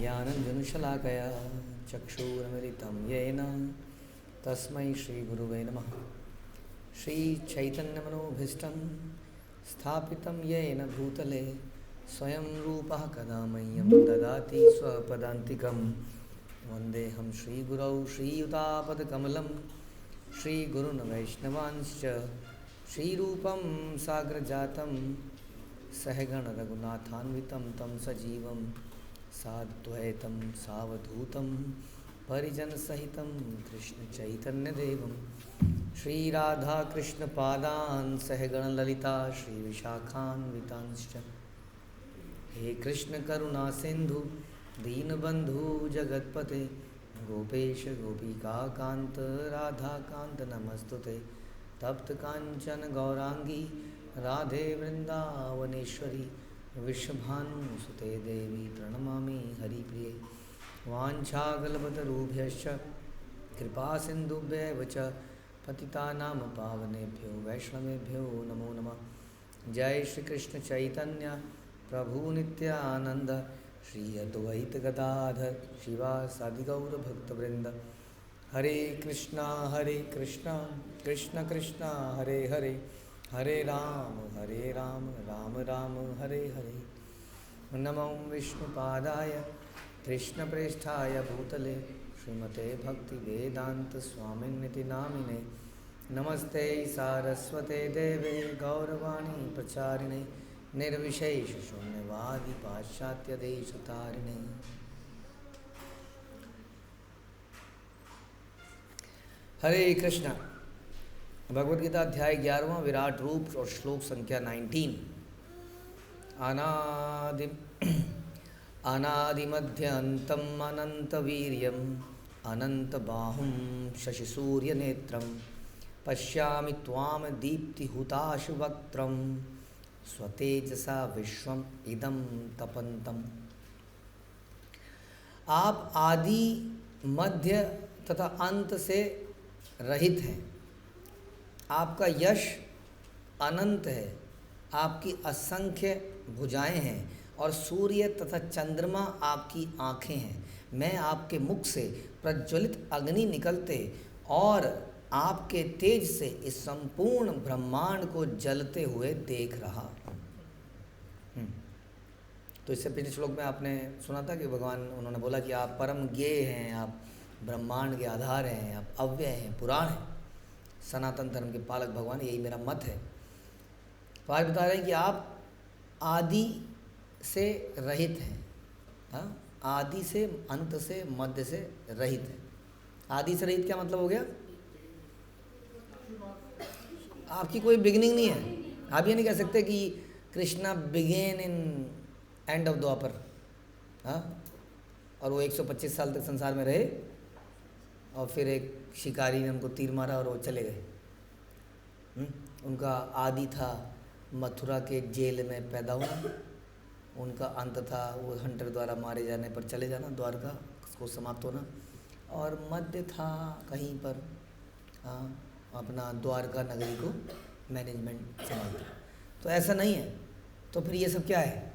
ज्ञानञ्जनशलाकया चक्षुरुन्मिलितं येन तस्मै श्रीगुरुवे नमः। श्रीचैतन्यमनोभीष्टं स्थापितं येन भूतले स्वयं रूपः कदा मह्यं ददाति स्वपदान्तिकं। वन्देऽहं श्रीगुरौ श्रीयुतापदकमलं श्रीगुरुन् वैष्णवांश्च श्रीरूपं साग्रजातं सहगण रघुनाथान्वितं तं सजीवं साद्वैतं सावधूतं परिजनसहितं कृष्णचैतन्यदेवं श्रीराधाकृष्णपादान् सहगण ललिता श्रीविशाखान्वितांश्च। हे कृष्ण करुणा सिंधु दीनबंधु जगतपते गोपेश गोपिकाकांत राधाकांत नमस्तुते। तप्त कांचन गौरांगी राधे वृंदावनेश्वरी विश्वभानुसुते देवी प्रणमामि हरिप्रिये। वाञ्छाकल्पतरुभ्यश्च कृपा सिन्धुभ्यैव च पतितानां पावनेभ्यो वैष्णवेभ्यो नमो नमः। जय श्री कृष्ण चैतन्य प्रभु नित्यानंद श्री अद्वैत गदाधर शिवासादि गौर भक्तवृंद। हरे कृष्णा कृष्ण कृष्णा हरे हरे हरे राम राम राम हरे हरे। नमो विष्णुपादाय कृष्णप्रेष्ठाय भूतले श्रीमते भक्तिवेदांत स्वामिन्निति नामिने। नमस्ते सारस्वते देवे गौरवाणी प्रचारिणे निर्विशेष शून्यवादी पाश्चात्य देशतारिणे। हरे कृष्णा। भगवद गीता अध्याय 11वां विराट रूप और श्लोक संख्या 19। अनादिमध्यन्तम् अनन्तवीर्यम् अनन्तबाहुं शशिसूर्यनेत्रं पश्यामि त्वां दीप्तिहुताशुवक्त्रं स्वतेजसा विश्वम इदं तपन्तम्। आप आदि मध्य तथा अंत से रहित हैं। आपका यश अनंत है। आपकी असंख्य भुजाएं हैं और सूर्य तथा चंद्रमा आपकी आँखें हैं। मैं आपके मुख से प्रज्वलित अग्नि निकलते और आपके तेज से इस संपूर्ण ब्रह्मांड को जलते हुए देख रहा हूँ। तो इससे पिछले श्लोक में आपने सुना था कि भगवान उन्होंने बोला कि आप परम ज्ञेय हैं, आप ब्रह्मांड के आधार हैं, आप अव्यय हैं, पुराण हैं, सनातन धर्म के पालक भगवान, यही मेरा मत है। तो आज बता रहे हैं कि आप आदि से रहित हैं। हाँ, आदि से, अंत से, मध्य से रहित है। आदि से रहित क्या मतलब हो गया? आपकी कोई बिगिनिंग नहीं है। आप ये नहीं कह सकते कि Krishna began in end of Dwapar, हाँ, और वो 125 साल तक संसार में रहे और फिर एक शिकारी ने उनको तीर मारा और वो चले गए। उनका आदि था मथुरा के जेल में पैदा होना, उनका अंत था वो हंटर द्वारा मारे जाने पर चले जाना, द्वारका को समाप्त होना, और मध्य था कहीं पर अपना द्वारका नगरी को मैनेजमेंट संभालता। तो ऐसा नहीं है। तो फिर ये सब क्या है?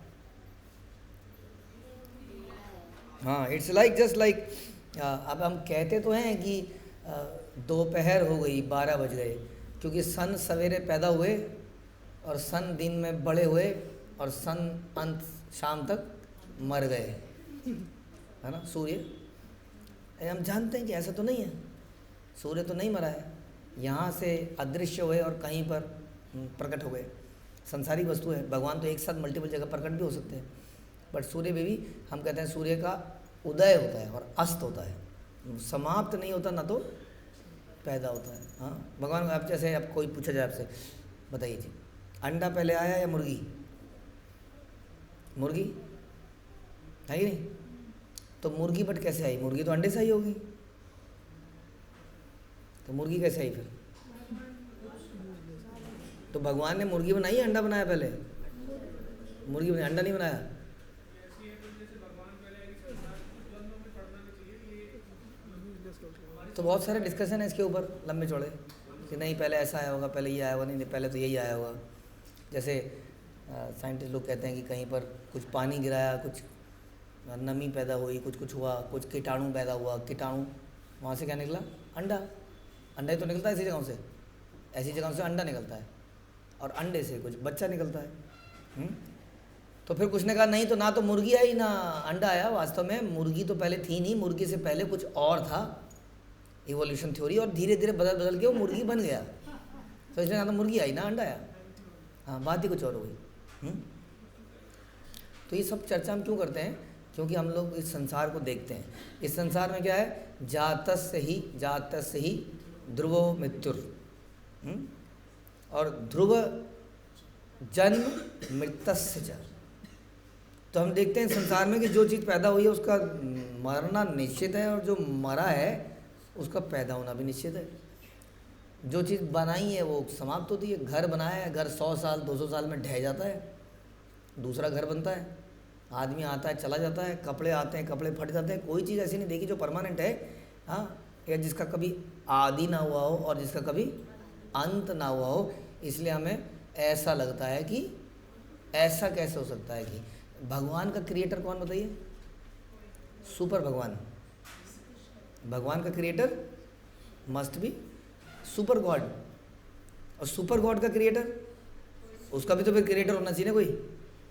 हाँ, इट्स लाइक जस्ट लाइक अब हम कहते तो हैं कि दोपहर हो गई, 12 बज गए, क्योंकि सन सवेरे पैदा हुए और सन दिन में बड़े हुए और सन अंत शाम तक मर गए, है ना। सूर्य, हम जानते हैं कि ऐसा तो नहीं है। सूर्य तो नहीं मरा है, यहाँ से अदृश्य हुए और कहीं पर प्रकट हो गए। संसारिक वस्तु है। भगवान तो एक साथ मल्टीपल जगह प्रकट भी हो सकते हैं, बट सूर्य में भी हम कहते हैं सूर्य का उदय होता है और अस्त होता है, समाप्त नहीं होता, ना तो पैदा होता है। हाँ, भगवान आप जैसे, अब कोई पूछा जाए आपसे, बताइए जी, अंडा पहले आया या मुर्गी? मुर्गी है ही नहीं। तो मुर्गी बट कैसे आई? मुर्गी तो अंडे से आई होगी, तो मुर्गी कैसे आई फिर? तो भगवान ने मुर्गी बनाई या अंडा बनाया? पहले मुर्गी बनाई, अंडा नहीं बनाया। तो बहुत सारे डिस्कशन है इसके ऊपर लंबे चौड़े कि नहीं पहले ऐसा आया होगा, पहले ये आया होगा, नहीं पहले तो यही आया होगा। जैसे साइंटिस्ट लोग कहते हैं कि कहीं पर कुछ पानी गिराया, कुछ नमी पैदा हुई, कुछ कुछ हुआ, कुछ कीटाणु पैदा हुआ, कीटाणु वहाँ से क्या निकला? अंडा। अंडा ही तो निकलता है ऐसी जगहों से, ऐसी जगहों से अंडा निकलता है, और अंडे से कुछ बच्चा निकलता है। तो फिर कुछ ने कहा नहीं, तो ना तो मुर्गी आई ना अंडा आया। वास्तव में मुर्गी तो पहले थी नहीं, मुर्गी से पहले कुछ और था, इवोल्यूशन थ्योरी, और धीरे धीरे बदल बदल के वो मुर्गी बन गया। तो इसलिए ना तो मुर्गी आई ना अंडा आया। हाँ, बात ही कुछ और हो गई। तो ये सब चर्चा हम क्यों करते हैं? क्योंकि हम लोग इस संसार को देखते हैं। इस संसार में क्या है? जातस्य ही ध्रुवो मृत्युर, और ध्रुव जन्म मृतस्य च। तो हम देखते हैं संसार में कि जो चीज़ पैदा हुई है उसका मरना निश्चित है, और जो मरा है उसका पैदा होना भी निश्चित है। जो चीज़ बनाई है वो समाप्त होती है। घर बनाया है, घर 100 साल 200 साल में ढह जाता है, दूसरा घर बनता है। आदमी आता है चला जाता है, कपड़े आते हैं कपड़े फट जाते हैं। कोई चीज़ ऐसी नहीं देखी जो परमानेंट है, हाँ, या जिसका कभी आदि ना हुआ हो और जिसका कभी अंत ना हुआ हो। इसलिए हमें ऐसा लगता है कि ऐसा कैसे हो सकता है कि भगवान का क्रिएटर कौन बताइए? सुपर भगवान। भगवान का creator must be super God, और सुपर गॉड का क्रिएटर, उसका भी तो फिर क्रिएटर होना चाहिए ना कोई,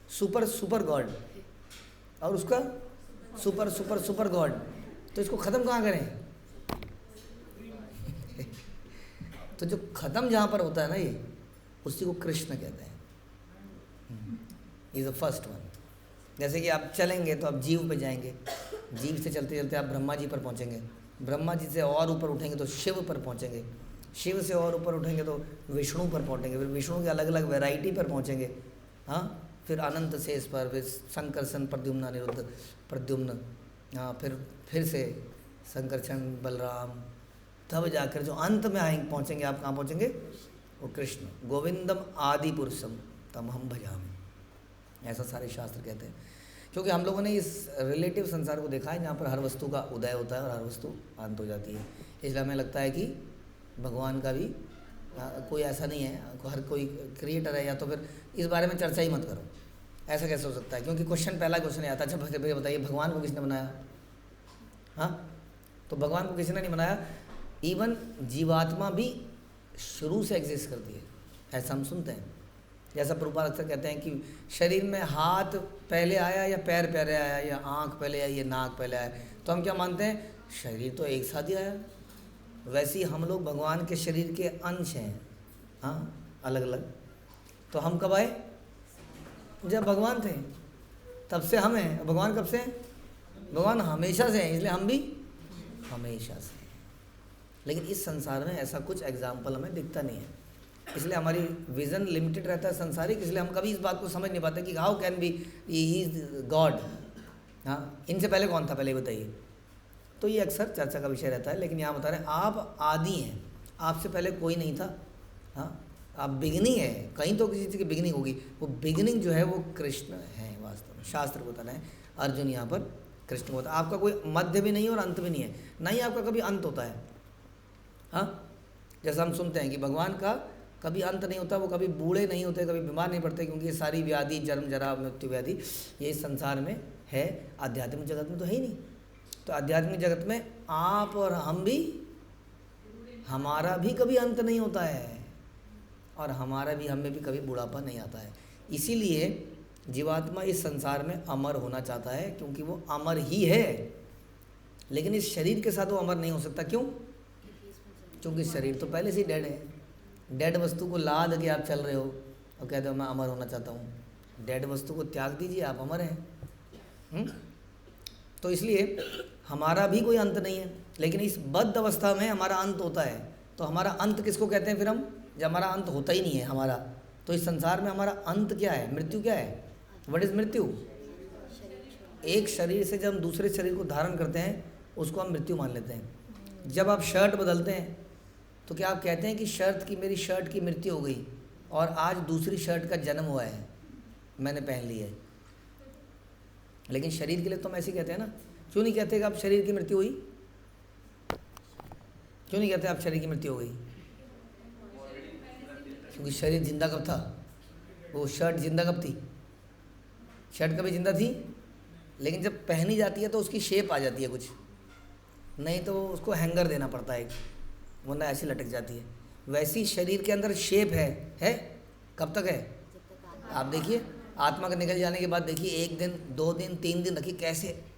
सुपर गॉड, और उसका सुपर गॉड। तो इसको ख़त्म कहाँ करें? तो जो ख़त्म जहाँ पर होता है ना, ये उसी को कृष्ण कहते हैं। Is the first one. जैसे कि आप चलेंगे तो आप जीव पे जाएंगे, जीव से चलते चलते आप ब्रह्मा जी पर पहुँचेंगे, ब्रह्मा जी से और ऊपर उठेंगे तो शिव पर पहुँचेंगे, शिव से और ऊपर उठेंगे तो विष्णु पर पहुँचेंगे, फिर विष्णु के अलग अलग वैरायटी पर पहुँचेंगे, हाँ, फिर अनंत शेष पर, फिर संकर्षण प्रद्युम्न अनिरुद्ध प्रद्युम्न, हाँ, फिर से संकर्षण बलराम, तब जाकर जो अंत में आएंगे पहुँचेंगे आप कहाँ पहुँचेंगे? वो कृष्ण। गोविंदम आदि पुरुषम तम हम भजामि, ऐसा सारे शास्त्र कहते हैं। क्योंकि हम लोगों ने इस रिलेटिव संसार को देखा है जहाँ पर हर वस्तु का उदय होता है और हर वस्तु अंत हो जाती है। इसलिए हमें लगता है कि भगवान का भी कोई ऐसा नहीं है, हर कोई क्रिएटर है, या तो फिर इस बारे में चर्चा ही मत करो, ऐसा कैसे हो सकता है? क्योंकि पहला क्वेश्चन आता है, अच्छा भैया बताइए भगवान को किसने बनाया? हाँ, तो भगवान को किसी ने नहीं बनाया। इवन जीवात्मा भी शुरू से एग्जिस्ट करती है, ऐसा हम सुनते हैं। जैसा प्रभुपाद अक्सर कहते हैं कि शरीर में हाथ पहले आया या पैर पहले आया या आँख पहले आई या नाक पहले आया, तो हम क्या मानते हैं? शरीर तो एक साथ ही आया। वैसे ही हम लोग भगवान के शरीर के अंश हैं, हाँ, अलग अलग। तो हम कब आए? जब भगवान थे, तब से हम हैं। भगवान कब से हैं? भगवान हमेशा से हैं, इसलिए हम भी हमेशा से हैं। लेकिन इस संसार में ऐसा कुछ एग्जाम्पल हमें दिखता नहीं है, इसलिए हमारी विज़न लिमिटेड रहता है संसारिक। इसलिए हम कभी इस बात को समझ नहीं पाते कि how can be he is God. हाँ, इनसे पहले कौन था, पहले बताइए। तो ये अक्सर चर्चा का विषय रहता है। लेकिन यहाँ बता रहे हैं आप आदि हैं, आपसे पहले कोई नहीं था। हाँ, आप बिगिनिंग है, कहीं तो किसी चीज़ की बिगिनिंग होगी। वो बिगिनिंग जो है वो कृष्ण है वास्तव में। शास्त्र को बताना है, अर्जुन यहाँ पर कृष्ण होता है। आपका कोई मध्य भी नहीं है और अंत भी नहीं है, ना ही आपका कभी अंत होता है। हाँ, जैसा हम सुनते हैं कि भगवान का कभी अंत नहीं होता, वो कभी बूढ़े नहीं होते, कभी बीमार नहीं पड़ते, क्योंकि ये सारी व्याधि, जन्म जरा मृत्यु व्याधि, ये इस संसार में है। आध्यात्मिक जगत में तो है ही नहीं। तो आध्यात्मिक जगत में आप और हम भी, हमारा भी कभी अंत नहीं होता है, और हमारा भी, हमें भी कभी बुढ़ापा नहीं आता है। इसीलिए जीवात्मा इस संसार में अमर होना चाहता है, क्योंकि वो अमर ही है। लेकिन इस शरीर के साथ वो अमर नहीं हो सकता। क्यों? क्योंकि शरीर तो पहले से ही डेड है। डेड वस्तु को लाद के आप चल रहे हो और कहते हो मैं अमर होना चाहता हूँ। डेड वस्तु को त्याग दीजिए, आप अमर हैं। तो इसलिए हमारा भी कोई अंत नहीं है, लेकिन इस बद्ध अवस्था में हमारा अंत होता है। तो हमारा अंत किसको कहते हैं फिर हम, जब हमारा अंत होता ही नहीं है हमारा? तो इस संसार में हमारा अंत क्या है? मृत्यु क्या है? व्हाट इज़ मृत्यु? एक शरीर से जब हम दूसरे शरीर को धारण करते हैं उसको हम मृत्यु मान लेते हैं। जब आप शर्ट बदलते हैं तो क्या आप कहते हैं कि मेरी शर्ट की मृत्यु हो गई और आज दूसरी शर्ट का जन्म हुआ है, मैंने पहन ली है? लेकिन शरीर के लिए तो हम ऐसे ही कहते हैं ना। क्यों नहीं कहते कि आप शरीर की मृत्यु हुई? क्यों नहीं कहते आप शरीर की मृत्यु हो गई? क्योंकि शरीर जिंदा कब था? वो शर्ट जिंदा कब थी? शर्ट कभी जिंदा थी? लेकिन जब पहनी जाती है तो उसकी शेप आ जाती है कुछ, नहीं तो उसको हैंगर देना पड़ता है, वरना ऐसी लटक जाती है। वैसी शरीर के अंदर शेप है। कब तक है? आप देखिए आत्मा के निकल जाने के बाद देखिए 1 दिन 2 दिन 3 दिन रखिए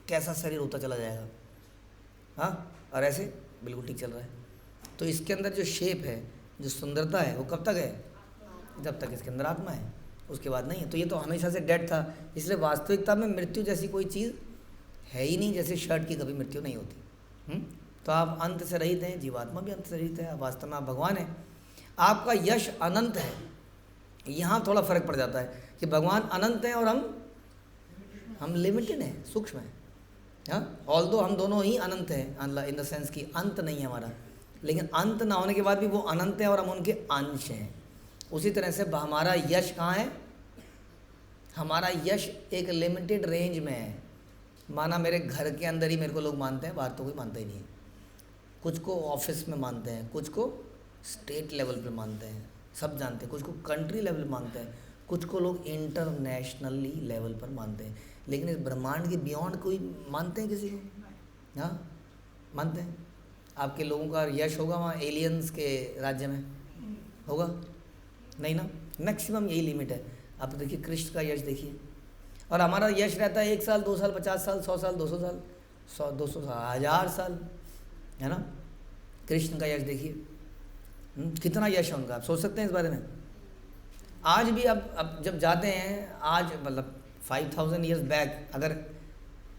कैसा शरीर होता चला जाएगा। हाँ, और ऐसे बिल्कुल ठीक चल रहा है। तो इसके अंदर जो शेप है, जो सुंदरता है, वो कब तक है? जब तक इसके अंदर आत्मा है, उसके बाद नहीं है। तो ये तो हमेशा से डेड था, इसलिए वास्तविकता में मृत्यु जैसी कोई चीज़ है ही नहीं, जैसे शर्ट की कभी मृत्यु नहीं होती। तो आप अंत से रहित हैं, जीवात्मा भी अंत से रहित है, वास्तव में आप भगवान हैं। आपका यश अनंत है। यहाँ थोड़ा फर्क पड़ जाता है कि भगवान अनंत हैं और हम लिमिटेड हैं, सूक्ष्म हैं। हाँ, ऑल्दो हम दोनों ही अनंत हैं इन द सेंस कि अंत नहीं है हमारा, लेकिन अंत ना होने के बाद भी वो अनंत हैं और हम उनके अंश हैं। उसी तरह से हमारा यश कहाँ है? हमारा यश एक लिमिटेड रेंज में है। माना मेरे घर के अंदर ही मेरे को लोग मानते हैं, बाहर तो कोई मानता ही नहीं है। कुछ को ऑफिस में मानते हैं, कुछ को स्टेट लेवल पे मानते हैं, सब जानते हैं, कुछ को कंट्री लेवल पे मानते हैं, कुछ को लोग इंटरनेशनली लेवल पर मानते हैं। लेकिन इस ब्रह्मांड के बियॉन्ड कोई मानते हैं किसी को? हाँ, मानते हैं। आपके लोगों का यश होगा वहाँ एलियंस के राज्य में? होगा नहीं ना, मैक्सिमम यही लिमिट है। आप देखिए कृष्ण का यश देखिए, और हमारा यश रहता है 1 साल 2 साल 50 साल 100 साल 200 साल 100-200 साल 1000 साल, है ना। कृष्ण का यश देखिए, कितना यश है उनका, आप सोच सकते हैं इस बारे में। आज भी अब जब जाते हैं, आज मतलब 5000 ईयर्स बैक, अगर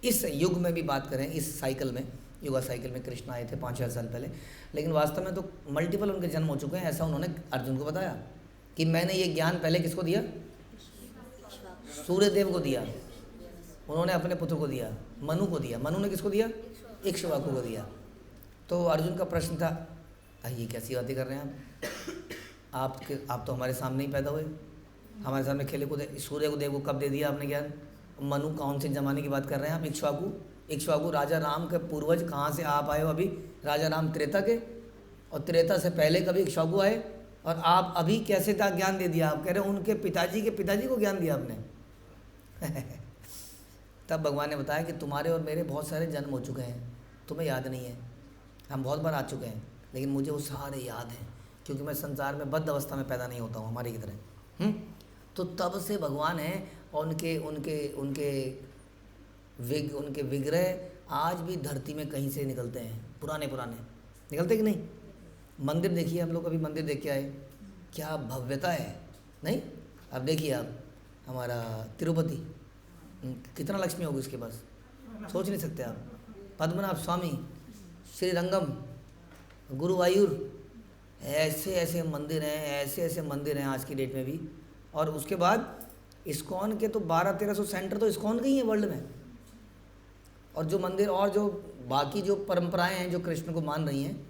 इस युग में भी बात करें, इस साइकिल में, युगा साइकिल में कृष्ण आए थे 5000 साल पहले, लेकिन वास्तव में तो मल्टीपल उनके जन्म हो चुके हैं। ऐसा उन्होंने अर्जुन को बताया कि मैंने ये ज्ञान पहले किसको दिया? सूर्यदेव को दिया, उन्होंने अपने पुत्र को दिया, मनु को दिया। मनु ने किसको दिया? इक्ष्वाकु को दिया। तो अर्जुन का प्रश्न था, ये कैसी बातें कर रहे हैं आप तो हमारे सामने ही पैदा हुए, हमारे सामने खेले कूदे, सूर्य को देव को कब दे दिया आपने ज्ञान? मनु कौन से ज़माने की बात कर रहे हैं आप? इक्ष्वाकु राजा राम के पूर्वज, कहाँ से आप आए हो? अभी राजा राम त्रेता के, और त्रेता से पहले कभी इक्ष्वाकु आए, और आप अभी कैसे था ज्ञान दे दिया? आप कह रहे हो उनके पिताजी के पिताजी को ज्ञान दिया आपने। तब भगवान ने बताया कि तुम्हारे और मेरे बहुत सारे जन्म हो चुके हैं, तुम्हें याद नहीं है, हम बहुत बार आ चुके हैं, लेकिन मुझे वो सारे याद हैं, क्योंकि मैं संसार में बद्ध अवस्था में पैदा नहीं होता हूँ हमारी की तरह। तो तब से भगवान हैं, और उनके विग्रह आज भी धरती में कहीं से निकलते हैं, पुराने निकलते कि नहीं? मंदिर देखिए, हम लोग अभी मंदिर देख के आए, क्या भव्यता है, नहीं? अब देखिए आप हमारा तिरुपति, कितना लक्ष्मी होगी उसके पास, सोच नहीं सकते आप। पद्मनाभ स्वामी, श्रीरंगम, गुरुवायूर, ऐसे मंदिर हैं आज की डेट में भी। और उसके बाद इस्कॉन के तो 1200-1300 सेंटर तो इस्कॉन के ही हैं वर्ल्ड में। और जो मंदिर और जो बाकी जो परंपराएं हैं जो कृष्ण को मान रही हैं,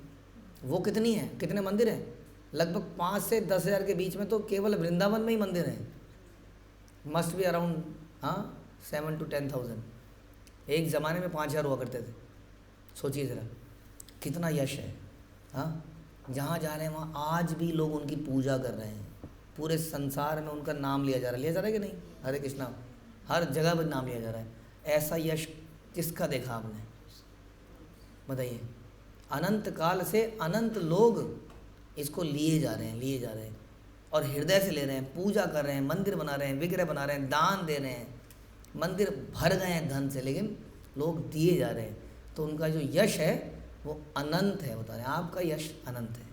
वो कितनी हैं, कितने मंदिर हैं? लगभग 5 से 10 हज़ार के बीच में तो केवल वृंदावन में ही मंदिर हैं। Must be around 7 to 10,000। एक ज़माने में 5000 हुआ करते थे। सोचिए ज़रा कितना यश है। हाँ, जहाँ जा रहे हैं वहाँ आज भी लोग उनकी पूजा कर रहे हैं, पूरे संसार में उनका नाम लिया जा रहा है कि नहीं? हरे कृष्णा, हर जगह पर नाम लिया जा रहा है। ऐसा यश किसका देखा आपने, बताइए? अनंत काल से अनंत लोग इसको लिए जा रहे हैं और हृदय से ले रहे हैं, पूजा कर रहे हैं, मंदिर बना रहे हैं, विग्रह बना रहे हैं, दान दे रहे हैं, मंदिर भर गए हैं धन से, लेकिन लोग दिए जा रहे हैं। तो उनका जो यश है वो अनंत है, बता रहे हैं आपका यश अनंत है।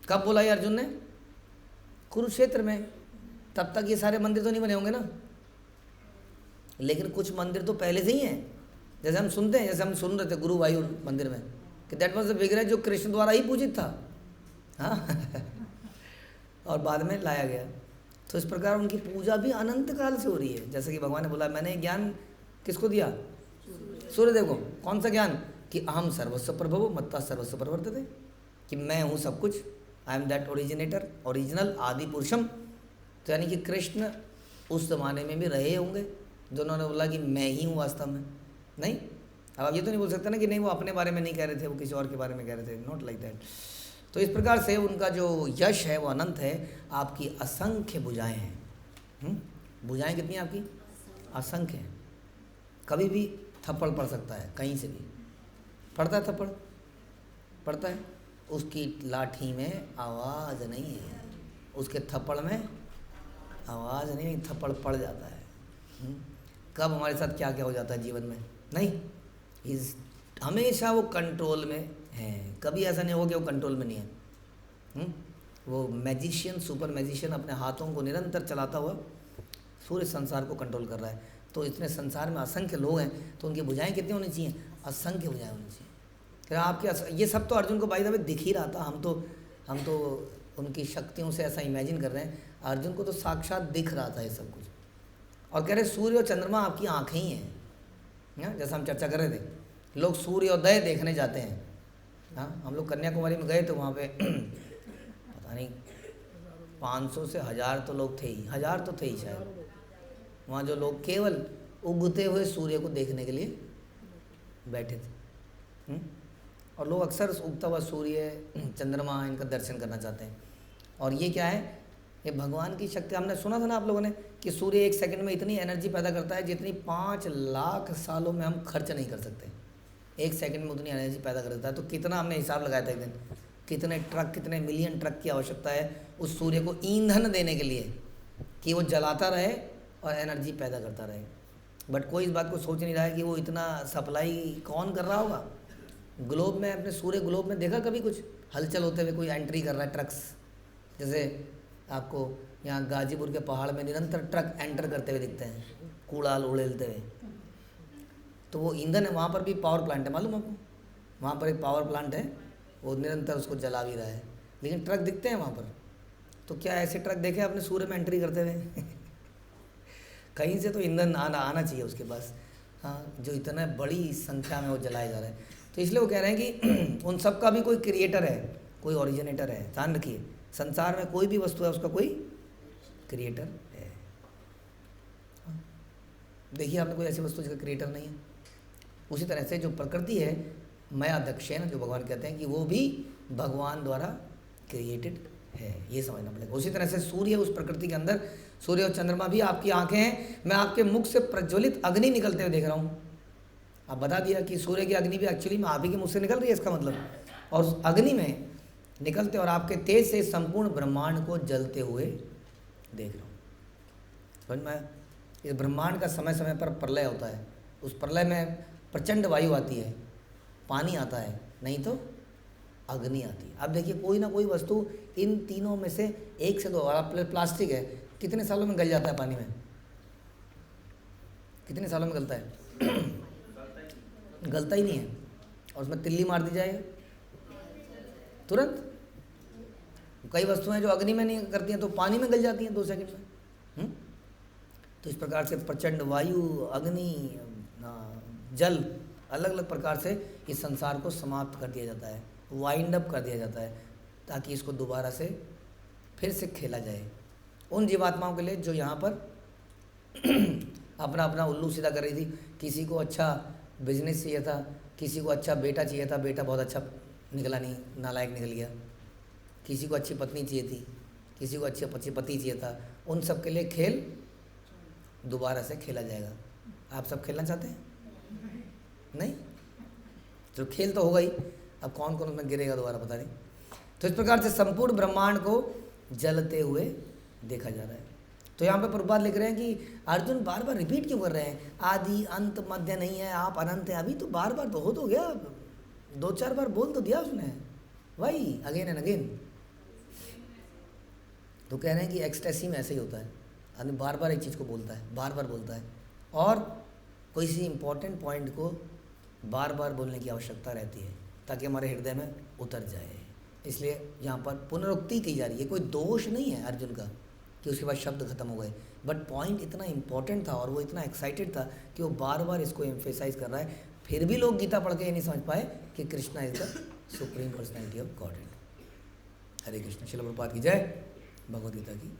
कब बोला ये अर्जुन ने? कुरुक्षेत्र में। तब तक ये सारे मंदिर तो नहीं बने होंगे ना, लेकिन कुछ मंदिर तो पहले से ही हैं। जैसे हम सुनते हैं, जैसे हम सुन रहे थे गुरुवायूर मंदिर में कि दैट वाज द विग्रह जो कृष्ण द्वारा ही पूजित था। हाँ और बाद में लाया गया। तो इस प्रकार उनकी पूजा भी अनंत काल से हो रही है। जैसे कि भगवान ने बोला, मैंने ज्ञान किसको दिया? सूर्यदेव को। कौन सा ज्ञान? कि अहम सर्वस्व प्रभवो मत्ता सर्वस्व प्रवर्तते, कि मैं हूँ सब कुछ, I am that originator, original, आदि पुरुषम। तो यानी कि कृष्ण उस ज़माने में भी रहे होंगे जिन्होंने बोला कि मैं ही हूँ वास्तव में। नहीं, अब आप ये तो नहीं बोल सकते ना कि नहीं वो अपने बारे में नहीं कह रहे थे, वो किसी और के बारे में कह रहे थे। Not like that. तो इस प्रकार से उनका जो यश है वो अनंत है। आपकी असंख्य भुजाएं हैं। भुजाएं कितनी हैं आपकी? असंख्य हैं। कभी भी थप्पड़ पड़ सकता है, कहीं से भी पड़ता है थप्पड़, पड़ता है। उसकी लाठी में आवाज़ नहीं है, उसके थप्पड़ में आवाज़ नहीं, थप्पड़ पड़ जाता है। कब हमारे साथ क्या क्या हो जाता है जीवन में, नहीं, इस हमेशा वो कंट्रोल में है, कभी ऐसा नहीं होगा कि वो कंट्रोल में नहीं है। वो मैजिशियन, सुपर मैजिशियन अपने हाथों को निरंतर चलाता हुआ पूरे संसार को कंट्रोल कर रहा है। तो इतने संसार में असंख्य लोग हैं, तो उनकी भुजाएं कितनी होनी चाहिए, असंख्य भुजाएं होनी चाहिए। फिर आपके ये सब तो अर्जुन को बाई द वे दिख ही रहा था, हम तो उनकी शक्तियों से ऐसा इमेजिन कर रहे हैं, अर्जुन को तो साक्षात दिख रहा था ये सब कुछ। और कह रहे सूर्य और चंद्रमा आपकी आँखें ही हैं, जैसा हम चर्चा कर रहे थे, लोग सूर्योदय देखने जाते हैं। हाँ, हम लोग कन्याकुमारी में गए तो वहाँ पे पता नहीं 500 से 1000 तो लोग थे ही, 1000 तो थे ही शायद, वहाँ जो लोग केवल उगते हुए सूर्य को देखने के लिए बैठे थे। और लोग अक्सर उगता हुआ सूर्य, चंद्रमा, इनका दर्शन करना चाहते हैं। और ये क्या है, ये भगवान की शक्ति। हमने सुना था ना आप लोगों ने कि सूर्य 1 सेकंड में इतनी एनर्जी पैदा करता है जितनी 5 लाख सालों में हम खर्च नहीं कर सकते। 1 सेकंड में उतनी एनर्जी पैदा कर देता है। तो कितना हमने हिसाब लगाया था एक दिन, कितने ट्रक, कितने मिलियन ट्रक की आवश्यकता है उस सूर्य को ईंधन देने के लिए कि वो जलाता रहे और एनर्जी पैदा करता रहे। बट कोई इस बात को सोच नहीं रहा है कि वो इतना सप्लाई कौन कर रहा होगा। ग्लोब में, अपने सूर्य ग्लोब में देखा कभी कुछ हलचल होते हुए, कोई एंट्री कर रहा है ट्रक्स, जैसे आपको यहाँ गाजीपुर के पहाड़ में निरंतर ट्रक एंटर करते हुए दिखते हैं, कूड़ा उड़ेलते हुए। तो वो ईंधन है, वहाँ पर भी पावर प्लांट है, मालूम आपको, वहाँ पर एक पावर प्लांट है, वो निरंतर उसको जला भी रहा है, लेकिन ट्रक दिखते हैं वहाँ पर। तो क्या ऐसे ट्रक देखे आपने सूर्य में एंट्री करते हुए? कहीं से तो ईंधन आना चाहिए उसके पास, हाँ, जो इतना बड़ी संख्या में वो जलाया जा रहा है। तो इसलिए वो कह रहे हैं कि उन सब का भी कोई क्रिएटर है, कोई ओरिजिनेटर है। ध्यान रखिए, संसार में कोई भी वस्तु है उसका कोई क्रिएटर है। देखिए आपने कोई ऐसी वस्तु जिसका क्रिएटर नहीं है। उसी तरह से जो प्रकृति है, मया दक्षेण, जो भगवान कहते हैं कि वो भी भगवान द्वारा क्रिएटेड है, ये समझना पड़ेगा। उसी तरह से सूर्य उस प्रकृति के अंदर, सूर्य और चंद्रमा भी आपकी आंखें हैं। मैं आपके मुख से प्रज्वलित अग्नि निकलते हुए देख रहा हूँ। आप बता दिया कि सूर्य की अग्नि भी एक्चुअली में आप ही के मुख से निकल रही है, इसका मतलब। और उस अग्नि में निकलते और आपके तेज से संपूर्ण ब्रह्मांड को जलते हुए देख रहा हूँ। समझ में? इस ब्रह्मांड का समय समय पर प्रलय होता है। उस प्रलय में प्रचंड वायु आती है, पानी आता है, नहीं तो अग्नि आती है। अब देखिए कोई ना कोई वस्तु इन तीनों में से एक से दो, और प्लास्टिक है, कितने सालों में गल जाता है पानी में? कितने सालों में गलता है? गलता ही नहीं है। और उसमें तिल्ली मार दी जाए तुरंत। कई वस्तुएं जो अग्नि में नहीं करती हैं तो पानी में गल जाती हैं 2 सेकंड में। तो इस प्रकार से प्रचंड वायु, अग्नि, जल, अलग अलग प्रकार से इस संसार को समाप्त कर दिया जाता है, वाइंड अप कर दिया जाता है, ताकि इसको दोबारा से फिर से खेला जाए। उन जीवात्माओं के लिए जो यहाँ पर अपना अपना उल्लू सीधा कर रही थी। किसी को अच्छा बिजनेस चाहिए था, किसी को अच्छा बेटा चाहिए था, बेटा बहुत अच्छा निकला नहीं, नालायक निकल गया। किसी को अच्छी पत्नी चाहिए थी, किसी को अच्छी पति चाहिए था। उन सब के लिए खेल दोबारा से खेला जाएगा। आप सब खेलना चाहते हैं? नहीं? तो खेल तो होगा ही, अब कौन कौन उसमें गिरेगा दोबारा पता नहीं। तो इस प्रकार से संपूर्ण ब्रह्मांड को जलते हुए देखा जा रहा है। तो यहाँ पे प्रभुपाद लिख रहे हैं कि अर्जुन बार बार रिपीट क्यों कर रहे हैं? आदि अंत मध्य नहीं है, आप अनंत हैं। अभी तो बार बार बहुत हो गया, 2-4 बार बोल तो दिया उसने, वही अगेन एंड अगेन। तो कह रहे हैं कि एक्सटेसी में ऐसे ही होता है, आदमी बार बार एक चीज़ को बोलता है, बार बार बोलता है, और कोई सी इम्पोर्टेंट पॉइंट को बार बार बोलने की आवश्यकता रहती है ताकि हमारे हृदय में उतर जाए। इसलिए यहाँ पर पुनरुक्ति की जा रही है। कोई दोष नहीं है अर्जुन का कि उसके बाद शब्द खत्म हो गए, बट पॉइंट इतना इम्पोर्टेंट था और वो इतना एक्साइटेड था कि वो बार बार इसको एम्फेसाइज कर रहा है। फिर भी लोग गीता पढ़ के ये नहीं समझ पाए कि Krishna is the supreme personality of godhead. Hare Krishna. Srila Prabhupada की जय, भगवद गीता की